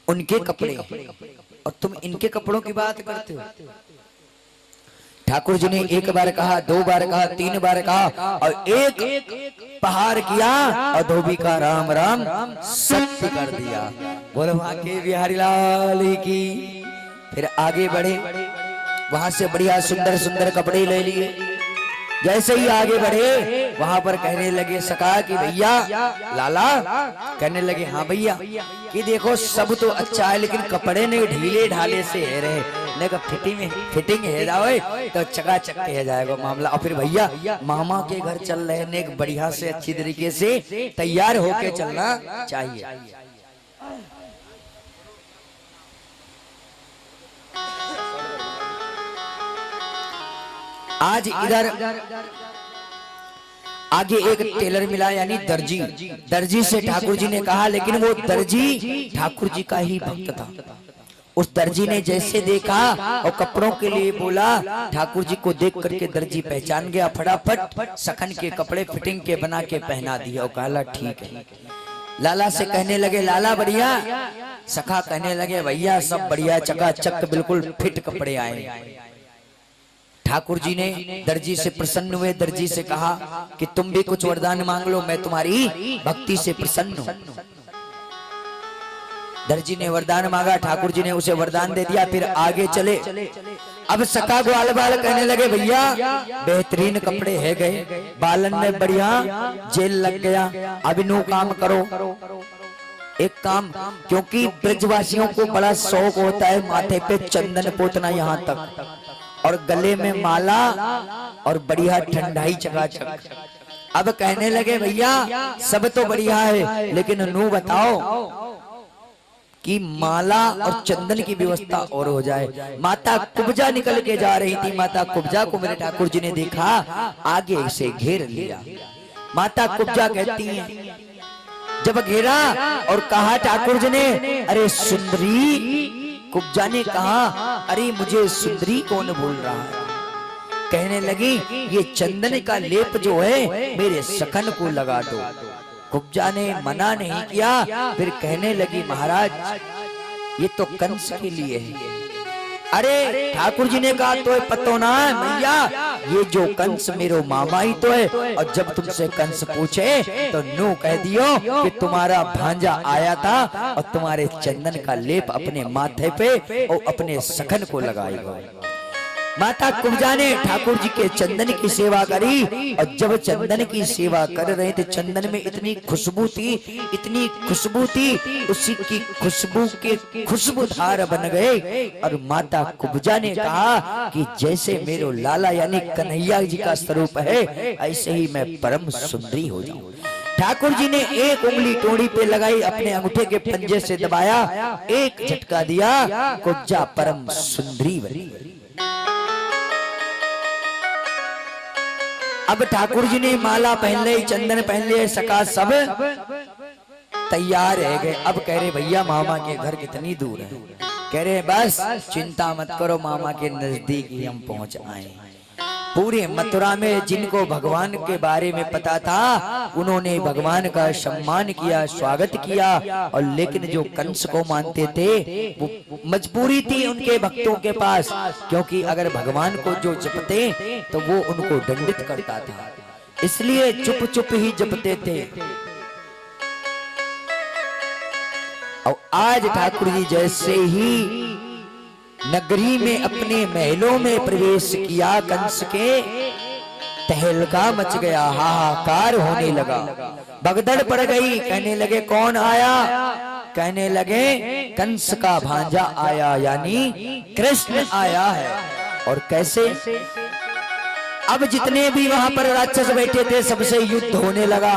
उनके कपड़े और तुम इनके कपड़ों की बात करते हो। ठाकुर जी ने एक बार कहा, दो बार कहा, तीन बार कहा और एक पहाड़ किया और धोबी का राम राम सत्य कर दिया। बोलो वहां के बिहारी लाल की। फिर आगे बढ़े, वहां से बढ़िया सुंदर सुंदर कपड़े ले लिए। जैसे ही आगे बढ़े वहां पर कहने लगे सका कि भैया लाला, कहने लगे हाँ भैया, कि देखो सब तो अच्छा है लेकिन कपड़े ने ढीले ढाले से है रहे, ने का फिटिंग है जाओ तो चकाचक है जाएगा मामला। और फिर भैया मामा के घर चल रहे ने बढ़िया से अच्छी तरीके से तैयार होके चलना चाहिए। आज इधर आगे एक टेलर मिला यानी दर्जी। दर्जी से ठाकुर जी ने कहा, लेकिन वो दर्जी ठाकुर जी का ही भक्त था। उस दर्जी ने जैसे देखा और कपड़ों के लिए बोला, ठाकुर जी को देख करके दर्जी पहचान गया, फटाफट सखन के कपड़े फिटिंग के बना के पहना दिया और कहा ठीक है। लाला से कहने लगे लाला बढ़िया, सखा कहने लगे भैया सब बढ़िया चकाचक बिल्कुल फिट कपड़े आए। ठाकुर जी ने दर्जी से प्रसन्न हुए, दर्जी से कहा कि तुम भी कुछ वरदान मांग लो, मैं तुम्हारी भक्ति से प्रसन्न हूं। दर्जी ने वरदान मांगा, ठाकुर जी ने उसे वरदान दे दिया। फिर आगे चले। अब सका ग्वाल बाल कहने लगे भैया बेहतरीन कपड़े है गए, बालन में बढ़िया जेल लग गया, अब नो काम करो। एक काम, क्योंकि ब्रजवासियों को बड़ा शौक होता है माथे पे चंदन पोतना यहाँ तक और गले में माला और बढ़िया ठंडाई चकाचक। अब कहने लगे भैया सब तो बढ़िया है लेकिन नू बताओ कि माला और चंदन की व्यवस्था और हो जाए। माता कुब्जा निकल के जा रही थी। माता कुब्जा को मेरे ठाकुर जी ने देखा, आगे से घेर लिया। माता कुब्जा कहती हैं, जब घेरा और कहा ठाकुर जी ने अरे सुंदरी, कुब्जा ने कहा अरे मुझे सुंदरी कौन बोल रहा है। कहने लगी ये चंदन का लेप जो है मेरे सखन को लगा दो। कुब्जा ने मना नहीं किया। फिर कहने लगी महाराज ये तो कंस के लिए है। अरे ठाकुर जी ने कहा तो पतो ना भैया, ये जो कंस मेरो मामा ही तो है, और जब तुमसे कंस पूछे तो नो कह दियो कि तुम्हारा भांजा आया था और तुम्हारे चंदन का लेप अपने माथे पे और अपने सखन को लगाएगा। माता कुब्जा ने ठाकुर जी के चंदन की सेवा करी और जब चंदन की सेवा कर रहे थे चंदन में इतनी खुशबू थी, इतनी खुशबू थी, उसी की खुशबू के खुशबूदार बन गए। और माता कुब्जा ने कहा कि जैसे मेरो लाला यानी कन्हैया जी का स्वरूप है ऐसे ही मैं परम सुंदरी हो जाऊं। ठाकुर जी ने एक उंगली टोड़ी पे लगाई, अपने अंगूठे के पंजे से दबाया, एक झटका दिया, कुब्जा परम सुंदरी बनी। अब ठाकुर जी ने माला पहन ली, चंदन पहन लिए, सका सब तैयार रह गए। अब कह रहे भैया मामा के घर कितनी दूर है। कह रहे बस चिंता मत करो, मामा के नजदीक ही हम पहुंच आए। पूरे मथुरा में जिनको भगवान के बारे में पता था उन्होंने भगवान का सम्मान किया, स्वागत किया। और लेकिन जो कंस को मानते थे वो मजबूरी थी उनके भक्तों के पास, क्योंकि अगर भगवान को जो जपते तो वो उनको दंडित करता था, इसलिए चुप चुप ही जपते थे। और आज ठाकुर जी जैसे ही नगरी में अपने महलों में प्रवेश किया, कंस के तहलका मच गया, हाहाकार होने लगा, भगदड़ पड़ गई। कहने लगे कौन आया। कहने लगे कंस का भांजा आया यानी कृष्ण आया है। और कैसे, अब जितने भी वहां पर राक्षस बैठे थे सबसे युद्ध होने लगा।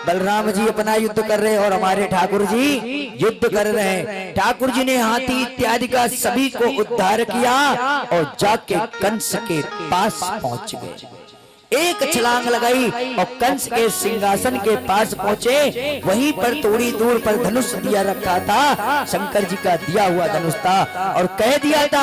बलराम जी अपना युद्ध कर रहे और हमारे ठाकुर जी युद्ध कर रहे हैं। ठाकुर जी ने हाथी इत्यादि का सभी को उद्धार किया और जाके कंस के पास पहुंच गए। एक छलांग लगाई और कंस के सिंहासन के पास पहुंचे। वहीं पर थोड़ी दूर पर धनुष दिया रखा था, शंकर जी का दिया हुआ धनुष था, और कह दिया था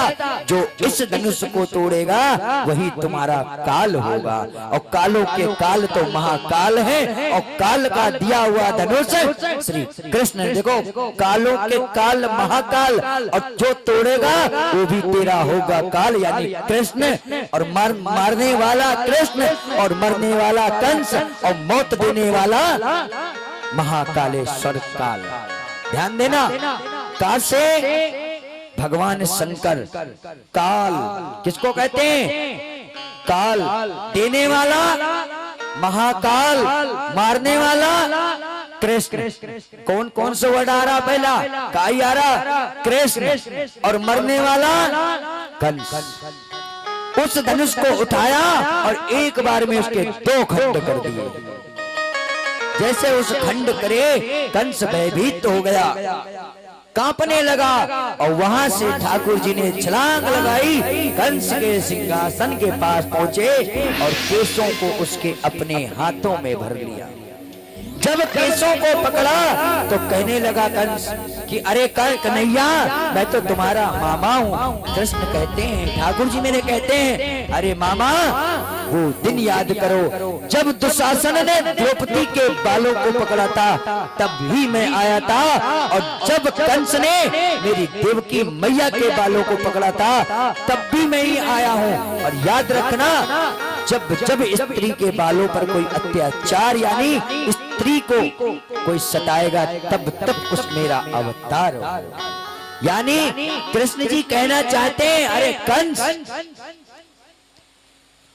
जो इस धनुष को तोड़ेगा वही तुम्हारा काल होगा। और कालों के काल तो महाकाल है, और काल का दिया हुआ धनुष श्री कृष्ण। देखो, कालों के काल महाकाल, और जो तोड़ेगा वो भी तेरा होगा काल, यानी कृष्ण। और मारने वाला कृष्ण, और मरने वाला कंस, और मौत देने वाला महाकालेश्वर काल। ध्यान देना, काल से भगवान शंकर। काल किसको कहते हैं? काल देने वाला महाकाल, मारने वाला कृष्ण। कौन कौन से वर्ड आ रहा? पहला काई आ रहा, कृष्ण, और मरने वाला कंस। उस धनुष को उठाया और एक बार में उसके 2 खंड कर दिए। जैसे उस खंड करे, कंस भयभीत हो गया, कांपने लगा, और वहां से ठाकुर जी ने छलांग लगाई, कंस के सिंहासन के पास पहुंचे और केसों को उसके अपने हाथों में भर लिया। जब केसों को पकड़ा तो कहने लगा कंस कि अरे कन्हैया, मैं तो तुम्हारा मामा हूँ। कृष्ण कहते हैं, ठाकुर जी मेरे कहते हैं, अरे मामा, वो दिन याद करो जब दुशासन ने द्रौपदी के बालों को पकड़ा था, तब भी मैं आया था। और जब कंस ने मेरी देवकी मैया के बालों को पकड़ा था, तब भी मैं ही आया हूँ। और याद रखना, जब जब स्त्री के बालों पर कोई अत्याचार यानी स्त्री को कोई सताएगा, तब तब उस मेरा अवतार हो। यानी कृष्ण जी कहना चाहते हैं, अरे कंस,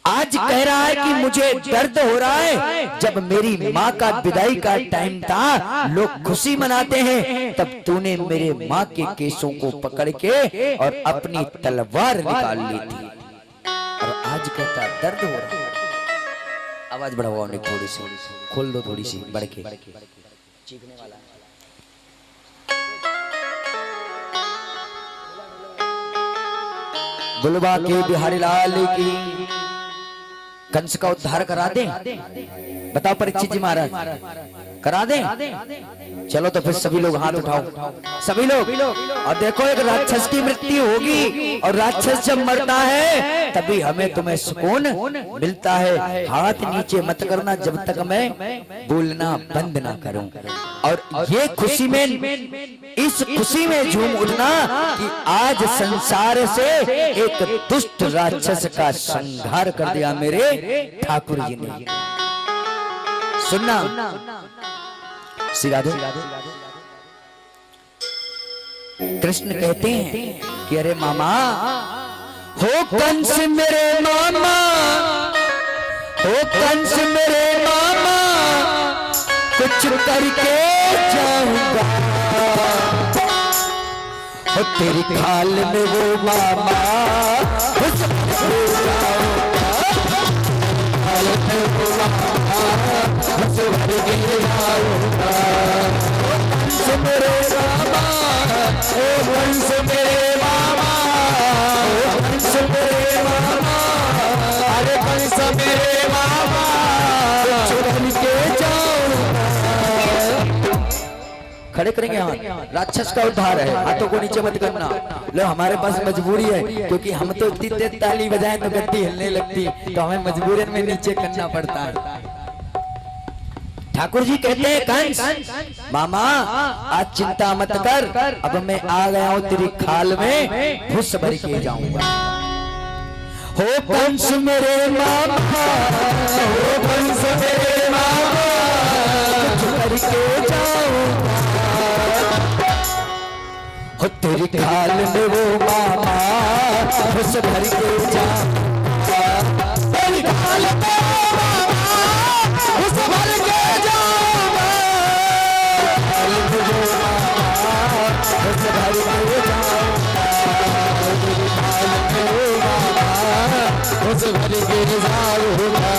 आज कह रहा है कि मुझे दर्द हो रहा है। जब मेरी माँ का विदाई का टाइम था, लोग खुशी मनाते हैं, तब तूने मेरे माँ के केसों को पकड़ के और अपनी तलवार निकाल ली थी, और आज कहता दर्द हो रहा है। आवाज बढ़ाओ, थोड़ी सी खोल दो, थोड़ी सी बढ़ के चीखने वाला। बुलवा के बिहारी लाल की। कंस का उद्धार करा दें? बताओ परीक्षित जी महाराज, करा दें? चलो तो फिर सभी लोग हाथ उठाओ, सभी लोग। और देखो, एक राक्षस की मृत्यु होगी, और राक्षस जब मरता है तभी हमें तुम्हें सुकून मिलता है। हाथ नीचे मत करना जब तक मैं बोलना बंद ना करूं। और ये खुशी में, इस खुशी में झूम उठना कि आज संसार से एक दुष्ट राक्षस का संहार कर दिया मेरे ठाकुर जी ने। सुनना श्री राधे, कृष्ण कहते हैं कि अरे मामा, हो कंस मेरे मामा, हो कंस मेरे मामा, कुछ करके जाऊंगा। हो तेरी खाल में वो मामा, मेरे मामा, वंश मेरे मामा, वंश मेरे मामा, अरे वंश मेरे मामा, चुन के जाओ। खड़े करेंगे हाथ। राक्षस का उद्धार है, हाथों को नीचे मत करना। लो, हमारे पास मजबूरी है, क्योंकि हम तो इतनी तेज ताली बजाएं तो गद्दी हिलने लगती, तो हमें मजबूरन में नीचे करना पड़ता है। ठाकुर जी कहते हैं, कंस मामा, आज चिंता मत कर, अब मैं आ गया हूं तेरी खाल में घुस भर के जाऊंगा। हो कंस मेरे मामा, हो कंस मेरे मामा, घुस भर के जाऊंगा। हो तेरी खाल में वो मामा, घुस भर के जाऊंगा। तेरी खाल में घुस भर के जाऊंगा। उस भर के जाऊंगा।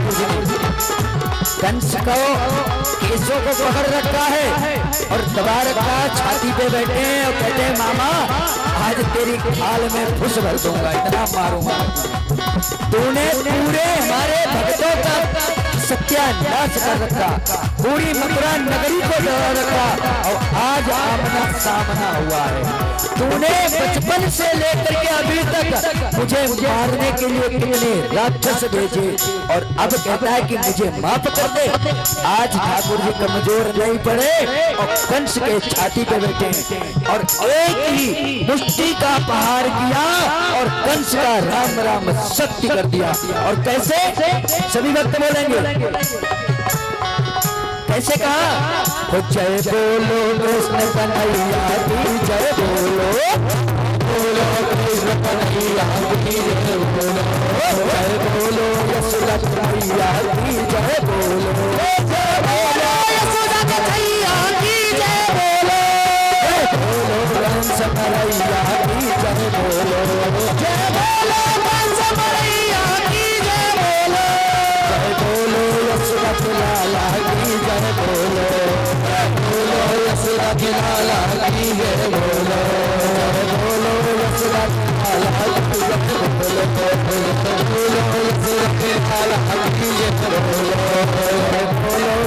ठाकुर जी ने कंस को केसों को पकड़ रखा है और दबा रखा, छाती पे बैठे हैं और कहते हैं मामा आज तेरी खाल में फुस भर दूंगा, इतना मारूंगा। तूने पूरे हमारे भक्तों का सत्यानाश कर रखा, पूरी मथुरा नगरी को डरा रखा और आज आमना सामना हुआ है। तूने बचपन से लेकर के अभी तक मुझे मारने के लिए कितने राक्षस भेजे और अब कहता है कि मुझे माफ कर दे। आज ठाकुर जी कमजोर नहीं पड़े और कंस के छाती पे बैठे हैं और एक ही मुष्टि का प्रहार किया और कंस का राम राम शक्ति कर दिया। और कैसे सभी भक्त बोलेंगे, कैसे कहा, तो जय बोलो कृष्ण कन्हैया की जय, बोलो बोलो कृष्ण कन्हैया की जय, बोलो जय बोलो यशोदा कन्हैया की जय, बोलो जय बोलो यशोदा कन्हैया की जय, बोलो कंस कन्हैया की जय, बोलो जय बोलो कंस कन्हैया की जय, बोलो यशोदा के लाला की जय, बोलो यशोदा के लाला की जय, बोलो यशोदा के लाला की जय, बोलो यशोदा के लाला की जय, बोलो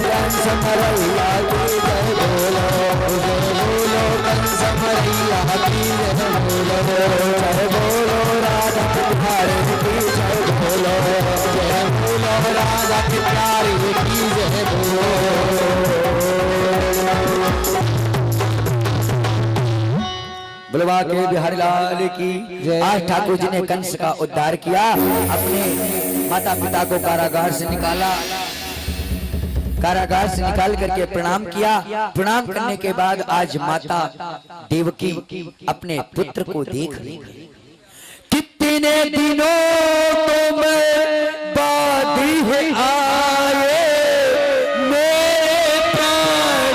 कंस कन्हैया की जय, बोलो कंस कन्हैया की जय, बोलो राधा कुमारी की जय, बोलो राधा कुमारी की जय, बुलवा के बिहारी लाल की। आज ठाकुर जी ने कंस का उद्धार किया, अपने माता पिता को कारागार से निकाला, कारागार से निकाल करके प्रणाम किया। प्रणाम करने के बाद आज माता देवकी अपने पुत्र को देख रही, कितने दिनों तुम बाद है आए, मेरे प्राण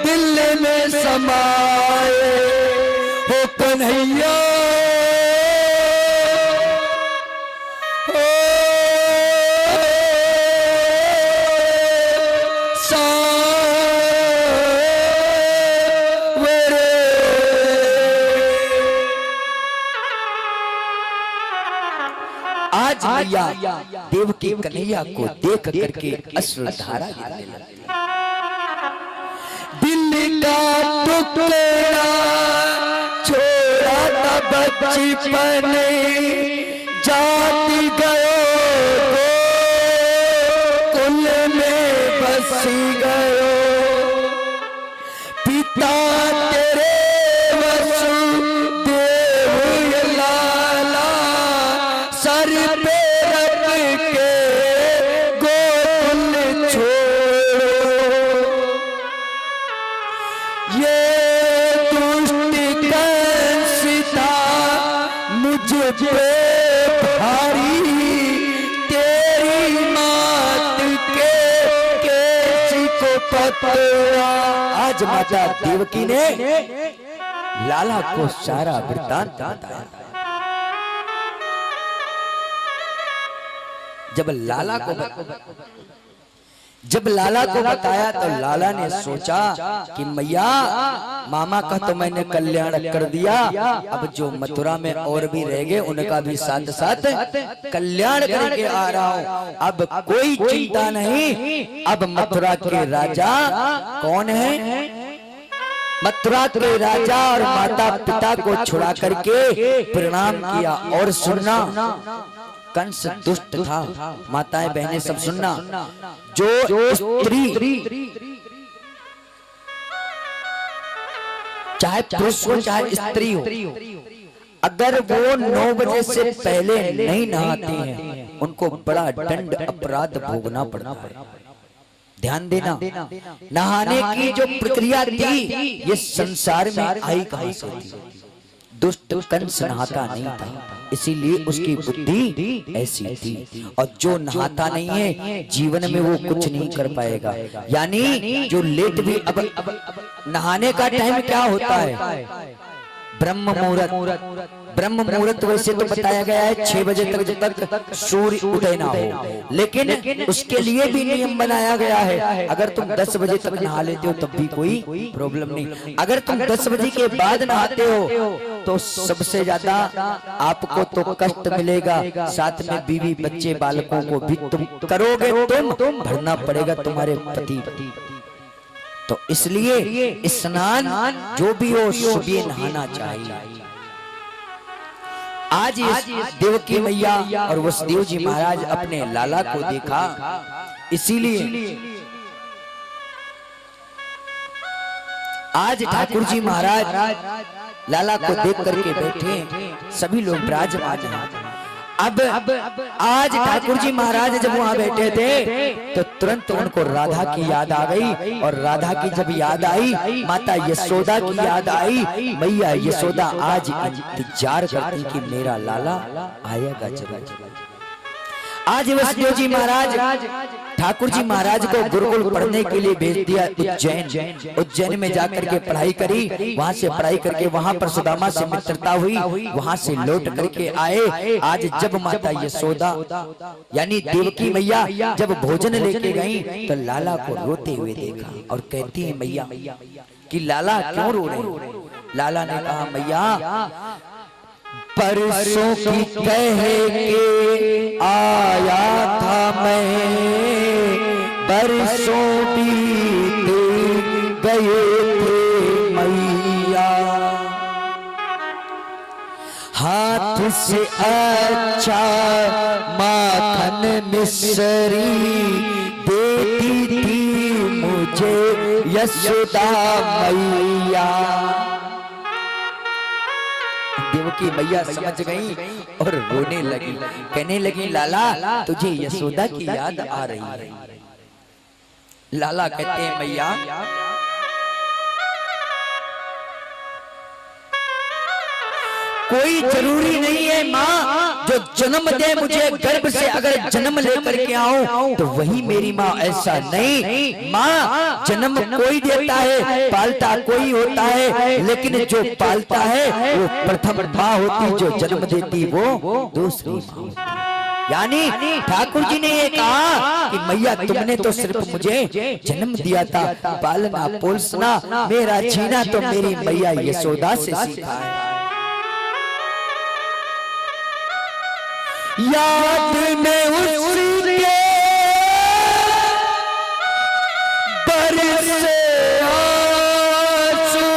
दिल में समाए हो कन्हैया, आज मैया देवकी कन्हैया को देख करके अश्रुधारा गिरने लगी। दिल का टुकड़ा छोड़ा था बचपन, जाति गयो कुल में बसी गयो, पिता तेरे वसुदेव लाला सर पे रख के गोकुल छोड़ो, ये दुष्ट कंसिता मुझ पे भारी, तेरी मात के केसी को पकड़ा। आज माता देवकी ने लाला को सारा वृत्तांत बताया। जब लाला को बताया तो लाला ने सोचा कि मैया मामा का तो मैंने कल्याण कर दिया, अब जो मथुरा में और भी रह गए उनका भी साथ साथ कल्याण करके आ रहा हूँ। अब कोई चिंता नहीं। अब मथुरा के राजा कौन है? मथुरा के राजा और माता पिता को छुड़ा करके प्रणाम किया। और सुनना, कंस दुष्ट था, माताएं बहनें सब सुनना, जो स्त्री चाहे पुरुष हो चाहे स्त्री हो, अगर वो 9 बजे से पहले नहीं नहाते हैं उनको बड़ा दंड अपराध भोगना पड़ता है। ध्यान देना, नहाने की जो प्रक्रिया थी ये संसार में आई कहां से थी? दुष्ट कंस नहाता नहीं था, इसीलिए उसकी बुद्धि ऐसी थी। और जो नहाता नहीं है जीवन में वो कुछ नहीं कर पाएगा। यानी जो लेट भी, अब नहाने का टाइम क्या होता है? ब्रह्म मुहूर्त, ब्रह्म मुहूर्त वैसे तो बताया गया है 6 बजे तक जब तक सूर्य उदय ना हो, लेकिन उसके लिए भी नियम बनाया गया है। अगर तुम 10 बजे तक नहा लेते हो तब भी कोई प्रॉब्लम नहीं। अगर तुम 10 बजे के बाद नहाते हो तो सबसे ज्यादा आपको तो कष्ट मिलेगा, साथ में बीवी बच्चे बालकों को भी तुम करोगे, तुम भरना पड़ेगा तुम्हारे पति। तो इसलिए स्नान जो भी हो सुबह नहाना चाहिए। आज देवकी मैया और वसुदेव जी महाराज अपने लाला को देखा, इसीलिए आज ठाकुर जी महाराज लाला को देख करके बैठे, सभी लोग विराजमान हैं। अब आज ठाकुर जी महाराज जब वहां बैठे थे तो तुरंत उनको राधा की याद आ गई, और राधा की जब याद आई माता यशोदा की याद आई। मैया यशोदा आज इंतजार करती कि मेरा लाला आएगा जरूर। आज वसुदेव जी महाराज ठाकुर जी महाराज को गुरुकुल पढ़ने के लिए भेज दिया उज्जैन। उज्जैन में जाकर के पढ़ाई करी, वहां से पढ़ाई करके वहां पर सुदामा से मित्रता हुई, वहां से लौट करके आए। आज जब माता यशोदा यानी देवकी मैया जब भोजन लेके गई तो लाला को रोते हुए देखा और कहती है मैया कि लाला क्यों रो रहे? लाला ने कहा मैया परसों की कह के आया था मैं, बरसों बीते गए थे मैया, हाथ से अच्छा माखन मिश्री देती थी मुझे यशोदा मैया। देवकी मैया समझ गई और रोने लगी, कहने लगी लाला तुझे यशोदा की याद आ रही है। लाला कहते हैं मैया कोई जरूरी नहीं है माँ जो जन्म दे मुझे गर्भ से, अगर जन्म लेकर के आऊं तो वही मेरी माँ, ऐसा नहीं। माँ जन्म कोई देता है, पालता कोई होता है, लेकिन जो पालता है वो प्रथम माँ होती, जो जन्म देती वो दूसरी माँ। यानी ठाकुर जी ने ये कहा कि मैया तुमने तो सिर्फ मुझे जन्म दिया था, पालना पोसना मेरा जीना तो मेरी मैया यशोदा से सीखा है। याद में उसके बरसे आंसू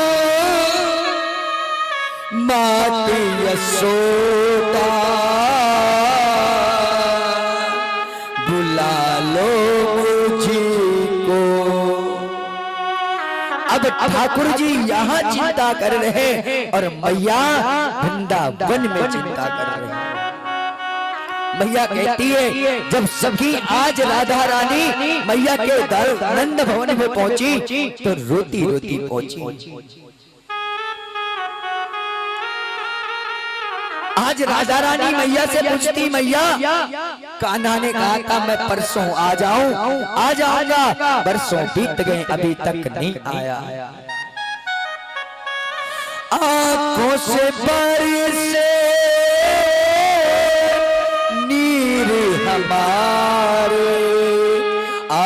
मात यशोदा बुला लो मुझको। अब ठाकुर जी यहाँ चिंता कर रहे और मैया वृंदावन में चिंता कर रहे हैं। मैया कहती है जब सखी आज राधा रानी मैया के नंद भवन में पहुंची तो रोती रोती पहुंची। आज राधा रानी मैया से पूछती मैया कान्हा ने कहा था मैं परसों आ जाऊंगा, बरसों बीत गए अभी तक नहीं आया। आंखों से बरसे हमारे आ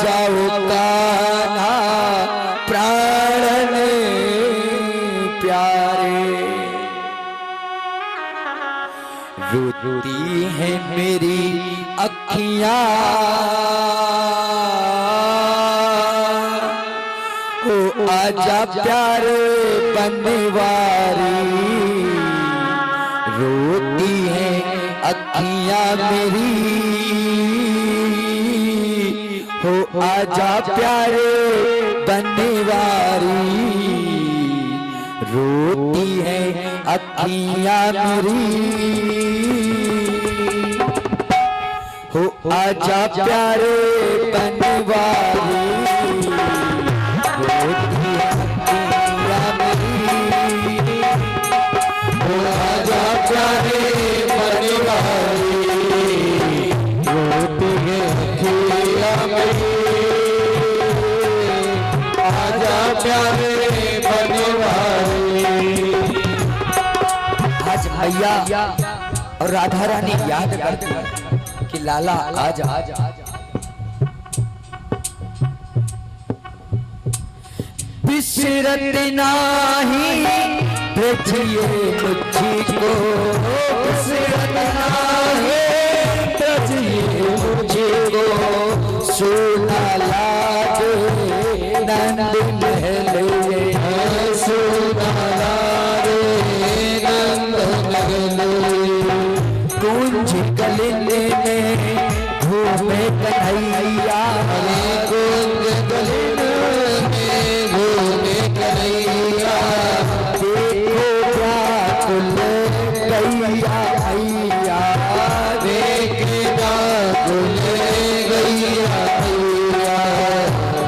जाओ कान्हा प्राण प्यारे, रोती है मेरी अखियां ओ आजा प्यारे बनवारी, रोती है अखियां मेरी हो आजा प्यारे बनवारी, रोती है अखियां मेरी हो आजा प्यारे बनवारी, रोती है अखियां मेरी हो आजा प्यारे मैया और राधा रानी याद करती है कि लाला आजा। बिसरत नाही ब्रजिए मुझको, बिसरत नाही ब्रजिए मुझको, सोना लाज नंद महल, सोना लाज नंद महल, कुंज कलिले में घूमे कन्हैया, कुंज कलिले में घूमे कन्हैया, देखो व्याकुल गैया मैया, देखे व्याकुल गैया मैया,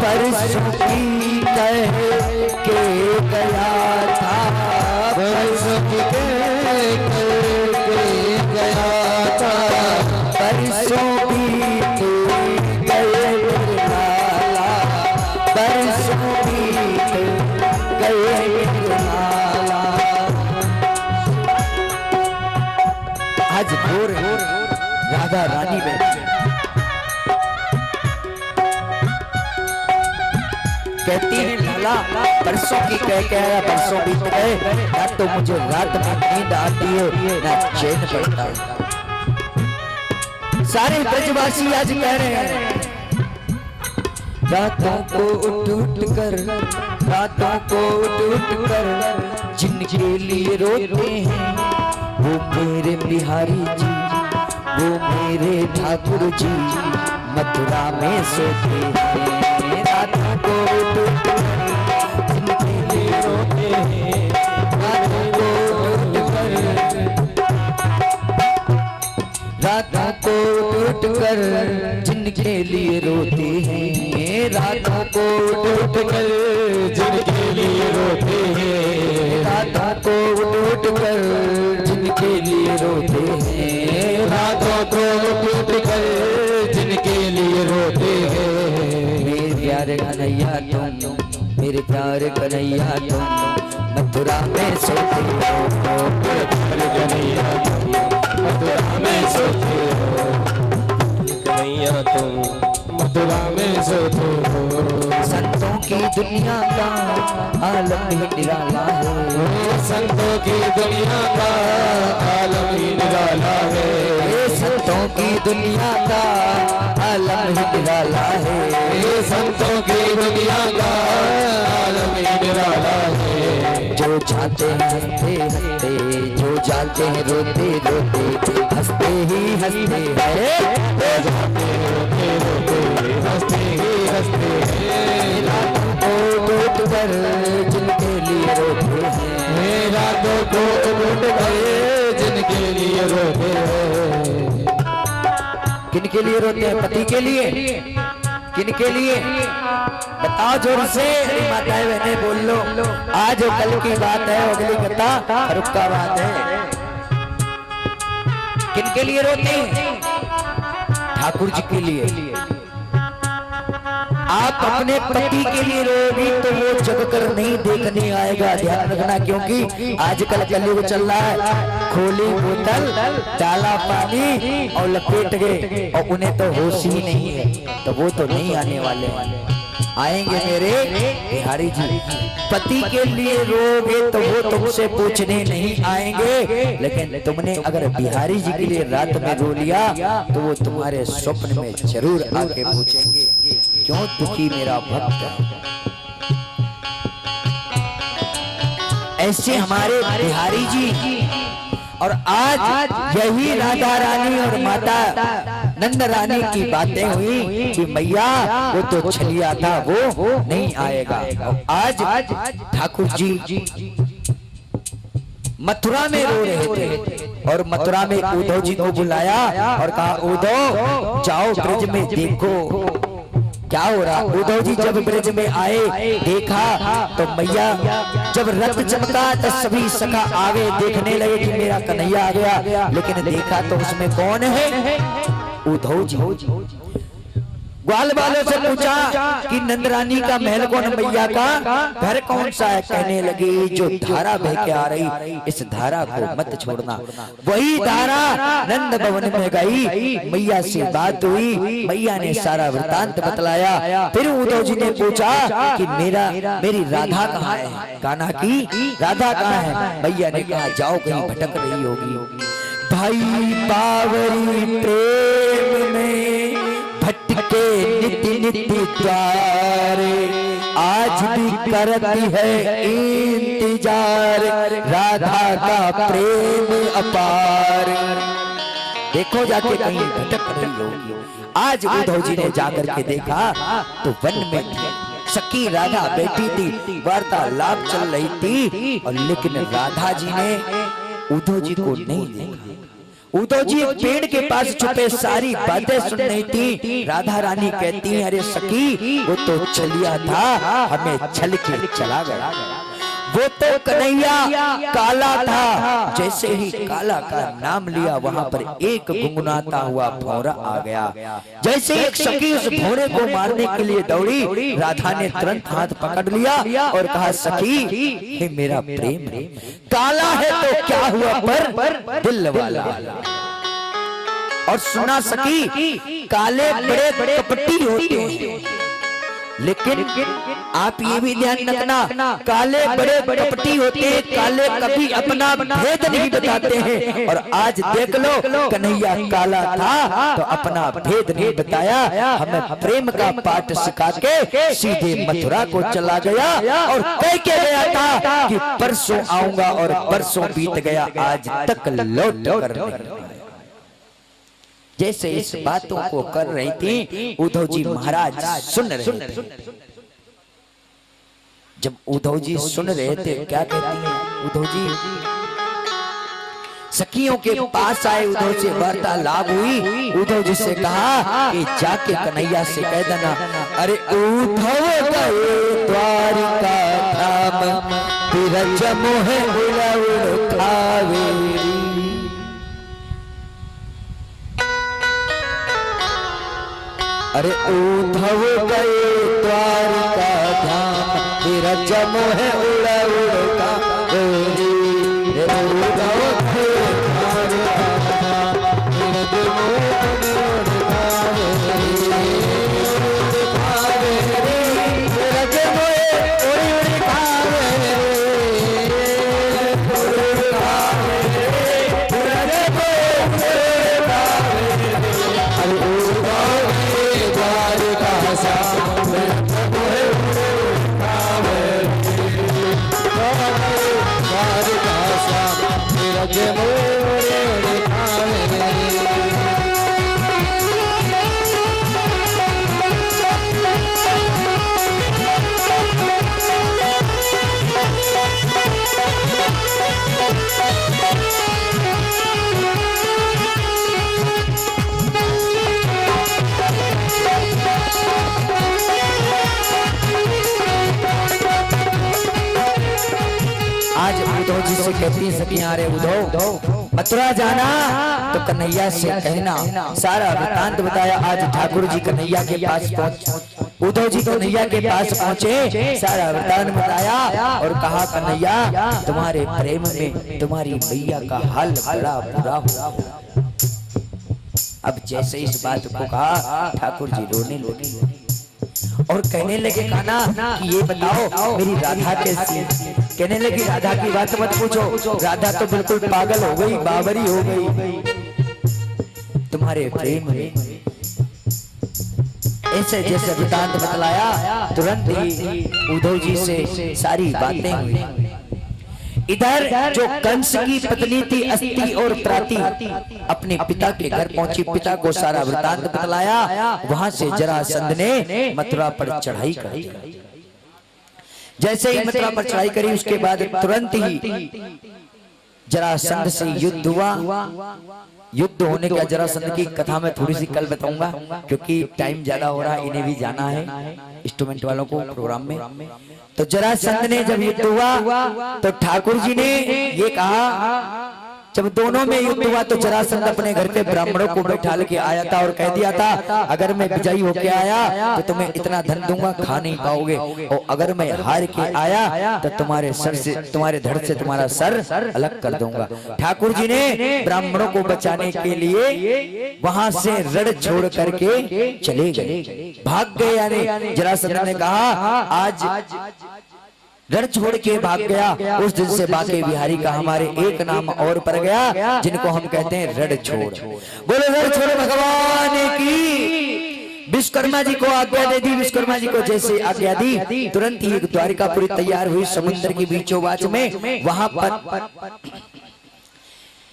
परसों की कह के गया था, परसों की कह के गया था, परसों बीत गए लाला, परसों बीत गए लाला। आज भोर राधा रानी बैठी कहती है लाला परसों की कह के आया, परसों बीत गए, ना तो मुझे रात में नींद आती है ना चैन पड़ता है। सारे ब्रजवासी आज कह रहे हैं रातों को उठ उठ कर, रातों को उठ उठ कर जिनके लिए रोते हैं वो मेरे बिहारी जी, वो मेरे ठाकुर जी मथुरा में सोते हैं। रातों को उठ उठ कर जिनके लिए रोते हैं, रातों को उठ कर, रातों को उठ कर जिनके लिए रोते हैं, रातों को उठ कर जिनके लिए रोते हैं, रातों को उठ कर जिनके लिए रोते हैं, रातों को उठ कर जिनके लिए रोते हैं। मेरे प्यारे कन्हैया तुम, मेरे प्यारे कन्हैया तुम मथुरा में सोते हो, मेरे प्यारे कन्हैया तुम मथुरा में सोते हो, कन्हैया तुम मथुरा में सोते हो। संतों की दुनिया का आलम ही निराला है, संतों की दुनिया का आलम ही निराला है, संतों की दुनिया का आलम ही निराला है, संतों की दुनिया का आलम ही निराला है। जो जाते हैं हंसते हंसते, जो जाते हैं रोते रोते, हंसते ही हंसते हैं, जो जाते हैं रोते रोते, हंसते ही हंसते हैं। रातों को उठ कर जिनके लिए रोते हैं, रातों को उठ कर जिनके लिए रोते हैं। किनके लिए रोते हैं? पति के लिए, किनके लिए बताओ जोर से, माताएं बहने बोल लो। आज कल की बात है, अगली कथा रुक का बात है। किनके लिए रोते हैं? ठाकुर जी के लिए। आप अपने पति के लिए रोगी तो वो जग कर नहीं देखने आएगा, ध्यान रखना, क्योंकि आजकल कलयुग चल रहा है। खोली बोतल, डाला पानी और लपेट गए, और उन्हें तो होश ही नहीं है, तो वो तो नहीं आने वाले। आएंगे मेरे बिहारी जी। पति के लिए रोगे तो वो तुमसे पूछने नहीं आएंगे, लेकिन तुमने अगर बिहारी जी के लिए रात में रो लिया तो वो तुम्हारे स्वप्न में जरूर आके पूछेंगे, क्यों दुखी मेरा भक्त। ऐसे हमारे बिहारी जी। और आज यही राधा रानी और माता नंद रानी की बातें हुई कि मैया वो तो छलिया था, वो नहीं आएगा। और आज ठाकुर जी मथुरा में रो रहे थे, और मथुरा में उद्धव जी को बुलाया और कहा, उद्धव जाओ ब्रज में देखो क्या हो रहा। उद्धव जी जब ब्रज में आए, देखा तो मैया जब रथ चमका तो सभी सखा आगे देखने लगे कि मेरा कन्हैया आ गया, लेकिन देखा तो उसमें कौन है? उद्धव जी। ग्वाल वालों से पूछा कि नंदरानी का महल कौन, मैया का घर कौन सा है। कहने लगी जो धारा बह के आ रही इस धारा को मत छोड़ना। वही धारा नंद भवन में गई, मैया से बात हुई, मैया ने सारा वृतांत बतलाया। फिर उद्धव जी ने पूछा कि मेरी राधा कहाँ है, कान्हा की राधा कहाँ है। मैया ने कहा जाओ कहीं भटक रही होगी। भाई बावरी प्रेम में भटके नित्य नित्य द्वार, आज भी करती है इंतजार, राधा का प्रेम अपार। देखो जाके कहीं भटक रही होगी। आज उद्धव जी ने जाकर के देखा तो वन में थी सखी राधा बैठी थी, वार्तालाप चल रही थी, और लेकिन राधा जी ने उद्धव जी को नहीं देखा। उद्धव जी एक पेड़ के पास छुपे सारी बातें सुन रही थी। राधा रानी कहती है अरे सखी वो तो छलिया था, हमें छल के चला गया। वो तो कन्हैया काला था, जैसे ही काला का नाम लिया वहां पर एक गुनगुनाता हुआ भौरा आ गया। जैसे एक सखी उस भौरे को मारने के लिए दौड़ी, राधा ने तुरंत हाथ पकड़ लिया और कहा सखी हे मेरा प्रेम काला है तो क्या हुआ पर दिल वाला। और सुना सखी काले बड़े कपटी होते हैं, लेकिन आप ये भी ध्यान रखना काले बड़े कपटी होते हैं, काले कभी अपना भेद नहीं बताते हैं। और आज देख लो कन्हैया काला था तो अपना भेद नहीं बताया, हमें प्रेम का पाठ सिखा के सीधे मथुरा को चला गया और कह के गया था कि परसों आऊंगा, और परसों बीत गया, आज तक लौट कर। जैसे इस बातों को कर रही थी उद्धव जी महाराज सुन रहे थे। जब उद्धव जी सुन रहे थे क्या कहती हैं उद्धव जी, सखियों के पास आए, उद्धव से वार्तालाप हुई। उद्धव जी से कहा कि जाके कन्हैया से कह देना अरे उद्धव गए द्वारिका धाम, बिरज मोह उड़ कावेरी। अरे उद्धव गए द्वारिका धाम, बिरज मोह उड़ कावेरी। उद्धव जी से कहती है सखियां अरे उद्धव मथुरा जाना तो कन्हैया से कहना। सारा वृतांत बताया। आज ठाकुर जी कन्हैया के पास पहुंच, उद्धव जी कन्हैया के पास पहुंचे, सारा वृतांत बताया और कहा कन्हैया तुम्हारे प्रेम में तुम्हारी मैया का हाल बड़ा बुरा हुआ। अब जैसे इस बात को कहा ठाकुर जी रोने लगे और कहने लगे कान्हा कि ये बताओ मेरी राधा कैसी। कहने लगी राधा की बात मत पूछो, राधा तो बिल्कुल पागल हो गई, बावरी हो गई तुम्हारे प्रेम में। ऐसे जैसे वृतांत बतलाया तुरंत ही उद्धव जी से सारी बातें हुई। इधर जो कंस की पत्नी थी अस्ति और प्राति अपने पिता के घर पहुंची, पिता को सारा वृतांत बतलाया। वहां से जरासंध ने मथुरा पर चढ़ाई कर जैसे ही मथुरा पर चढ़ाई करी उसके बाद तुरंत ही जरासंध से युद्ध हुआ। युद्ध होने का जरासंध की कथा मैं थोड़ी सी कल बताऊंगा क्योंकि टाइम ज्यादा हो रहा है, इन्हें भी जाना है इंस्ट्रूमेंट वालों को प्रोग्राम में। तो जरासंध ने जब युद्ध हुआ तो ठाकुर जी ने ये कहा जब दोनों में युद्ध हुआ तो जरासंध अपने घर पे ब्राह्मणों को बैठा के आया था और कह दिया था अगर मैं विजयी होके आया तो तुम्हें इतना धन दूंगा, खा नहीं पाओगे, और अगर मैं हार के आया तो तुम्हारे सर से, तुम्हारे धड़ से तुम्हारा सर अलग कर दूंगा। ठाकुर जी ने ब्राह्मणों को बचाने के लिए वहां से रण छोड़ करके चले गए, भाग गए। यानी जरासंध ने कहा आज रण छोड़ के भाग गया। उस दिन से बाके बिहारी का हमारे एक नाम और पड़ गया, जिनको हम कहते हैं रण छोड़। बोलो रण छोड़ भगवान की। विश्वकर्मा जी को आज्ञा दे दी। विश्वकर्मा जी को जैसे आज्ञा दी तुरंत ही एक द्वारिकापुरी तैयार हुई समुद्र की बीचों बाच में। वहां पर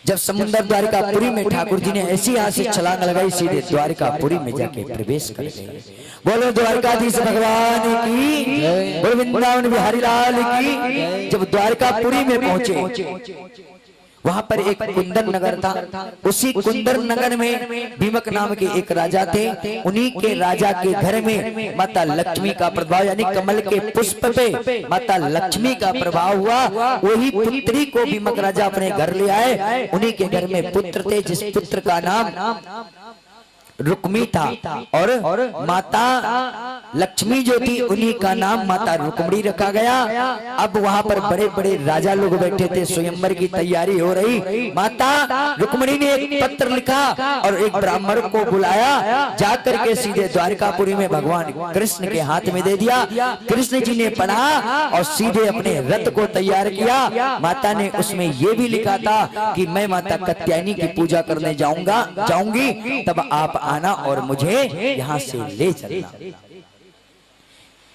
जब समुद्र द्वारिकापुरी में ठाकुर जी ने ऐसी यहाँ से छलांग लगाई, सीधे द्वारिकापुरी में जाके प्रवेश कर गए। बोलो द्वारकाधीश भगवान की, बोलो वृंदावन बिहारी लाल की। जब द्वारकापुरी में पहुंचे वहां पर एक कुंदन नगर था। उसी कुंदन नगर में भीमक नाम के एक राजा थे। उन्हीं के राजा के घर में माता लक्ष्मी का प्रभाव, यानी कमल के पुष्प पे माता लक्ष्मी का प्रभाव हुआ। वही पुत्री को भीमक राजा अपने घर ले आए। उन्हीं के घर में पुत्र थे, जिस पुत्र का नाम रुक्मी था, और माता लक्ष्मी जो थी उन्हीं का नाम माता रुक्मणी रखा गया। अब वहां पर बड़े बड़े राजा लोग बैठे थे, स्वयंवर की तैयारी हो रही। माता रुक्मणी ने एक पत्र लिखा और एक ब्राह्मण को बुलाया, जाकर के सीधे द्वारकापुरी में भगवान कृष्ण के हाथ में दे दिया। कृष्ण जी ने पढ़ा और सीधे अपने रथ को तैयार किया। माता ने उसमें यह भी लिखा था कि मैं माता कात्यायनी की पूजा करने जाऊंगी, तब आप आना और मुझे यहाँ से ले चलना।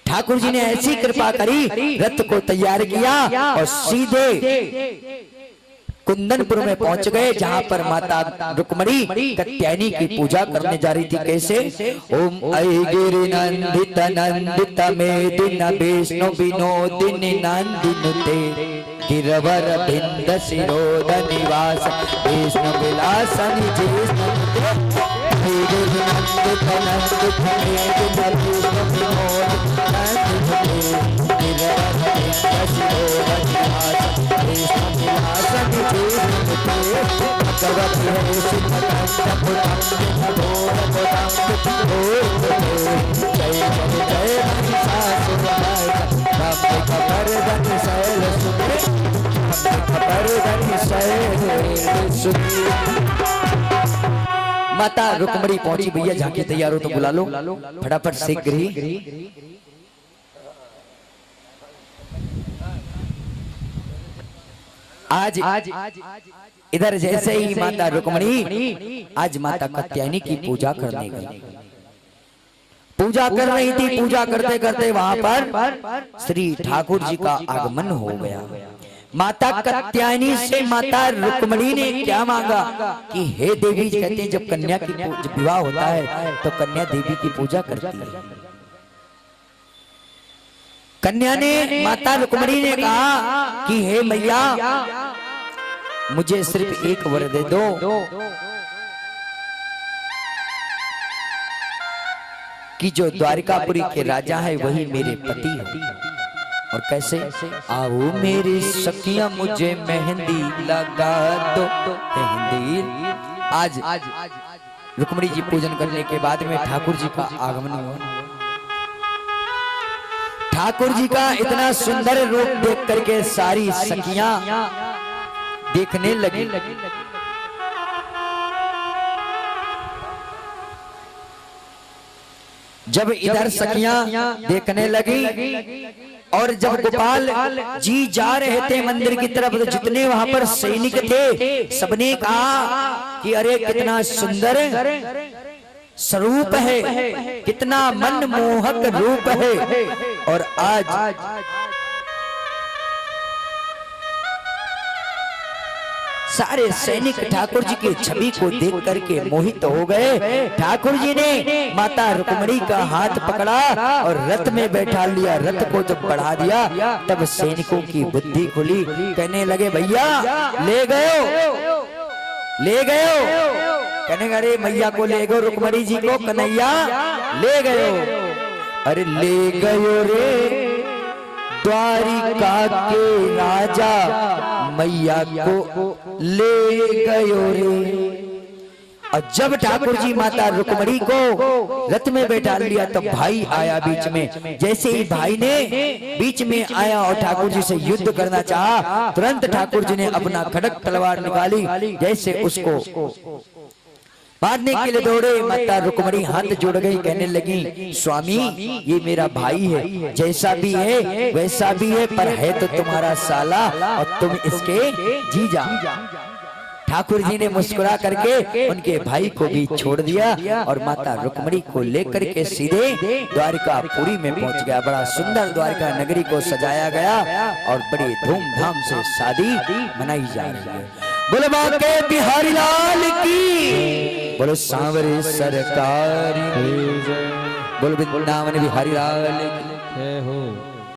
ठाकुर जी ने ऐसी कृपा करी, रथ को तैयार किया और सीधे कुंदनपुर में पहुंच गए, जहां पर माता रुक्मणी कात्यायनी की पूजा करने जा रही थी। कैसे? ओम ऐ गिरि नंदित नंदित मेदिन विष्णु विनोदिनी नंदिनुते गिरवर बिंद शिरोद निवास विष्णु विलास माता रुक्मणी पहुंची। भैया झांकी तैयार हो तो बुला लो फटाफट शीघ्र ही। आज इधर जैसे ही माता रुक्मणी आज माता कात्यायनी की पूजा करने गई, पूजा कर रही थी। पूजा करते करते वहां पर श्री ठाकुर जी का आगमन हो गया। माता कात्यायनी से माता रुक्मणी ने क्या मांगा कि हे देवी, कहते हैं जब कन्या की जब विवाह होता है तो कन्या देवी की पूजा करती है। कन्या ने, माता रुक्मणी ने कहा कि हे मैया, मुझे सिर्फ एक वर दे दो, कि जो द्वारिकापुरी के राजा है वही मेरे पति हो। और कैसे? आओ मेरी सखियां मुझे मेहंदी लगा दो, मेहंदी। आज रुक्मणी जी पूजन करने के बाद में ठाकुर जी का आगमन हुआ। ठाकुर जी का इतना सुंदर रूप देख करके सारी सखियां देखने लगी। जब इधर सखियां देखने लगी और जब गोपाल जी जा रहे थे मंदिर की तरफ, तो जितने वहां पर सैनिक थे सबने कहा कि अरे कितना सुंदर स्वरूप है, कितना मनमोहक रूप है। और आज सारे सैनिक ठाकुर जी की छवि को देख करके मोहित हो गए। ठाकुर जी ने माता रुक्मणी का हाथ पकड़ा और रथ में बैठा लिया। रथ को जब बढ़ा दिया तब सैनिकों की बुद्धि खुली, कहने लगे भैया ले गए, ले गए। कहने अरे मैया को ले गए, रुक्मणी जी को कन्हैया ले गए। अरे ले गयो रे द्वारिका के राजा मैया को ले गयो रे। और जब ठाकुर जी माता रुक्मणी को रथ में बैठा लिया तो भाई आया बीच में। जैसे ही भाई ने बीच में आया और ठाकुर जी से युद्ध करना चाहा, तुरंत ठाकुर जी ने अपना खड़ग तलवार निकाली, जैसे उसको मारने के लिए दौड़े। माता रुक्मणी हाथ जोड़ गई, कहने लगी स्वामी ये मेरा भाई है, जैसा भी है वैसा भी है, पर है तो तुम्हारा साला और तुम इसके जीजा। ठाकुर जी ने मुस्कुरा करके उनके भाई को भी छोड़ दिया और माता रुक्मणी को लेकर के सीधे द्वारिकापुरी में पहुंच गया। बड़ा सुंदर द्वारिका नगरी को सजाया गया और बड़ी धूमधाम से शादी मनाई जा रही है। बोलो बांके बिहारी लाल की, बोलो सांवरे सरकार, बोलो वृंदावन बिहारी लाल की।